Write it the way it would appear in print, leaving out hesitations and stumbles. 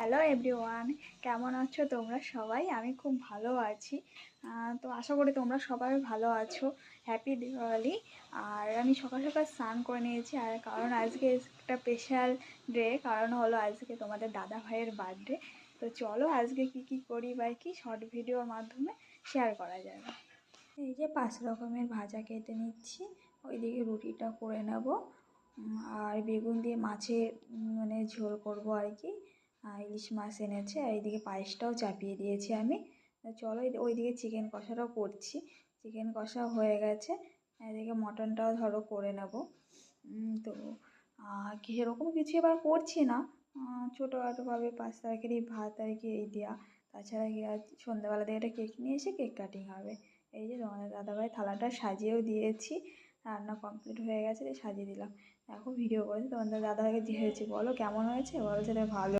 Hello everyone, কেমন আছো তোমরা সবাই? আমি খুব ভালো আছি। তো আশা করি তোমরা সবাই ভালো আছো। হ্যাপি দিওয়ালি। আর আমি সকাল সকাল স্নান করে নিয়েছি, আর কারণ আজকে একটা স্পেশাল ডে, কারণ হলো আজকে তোমাদের দাদা ভাইয়ের বার্থডে। তো চলো আজকে কি করি বা কি শর্ট ভিডিওর মাধ্যমে শেয়ার করা যাবে। এই যে 5 রকমের ভাজা কেটে নিচ্ছি, ওইদিকে রুটিটা করে নেব। আর বেগুন দিয়ে মাছের মানে ঝোল করব আর কি। ইলিশ মাছ এনেছে, আর এইদিকে পায়েসটাও চাপিয়ে দিয়েছি আমি। চলো ওইদিকে চিকেন কষাটাও করছি। চিকেন কষা হয়ে গেছে, এদিকে মটনটাও ধরো করে নেব। তো সেরকম কিছু এবার করছি না, ছোটোখাটোভাবে 5 তারিখেরই ভাত আর কি এই দেওয়া। তাছাড়া কি আর সন্ধ্যাবেলা দিয়ে একটা কেক নিয়ে এসে কেক কাটিং হবে। এই যে তোমাদের দাদাভাই থালাটা সাজিয়েও দিয়েছি, রান্না কমপ্লিট হয়ে গেছে, সাজিয়ে দিলাম। এখন ভিডিও করেছি তোমাদের দাদাভাইকে জিজ্ঞেস বলো কেমন হয়েছে, বলছে ভালো।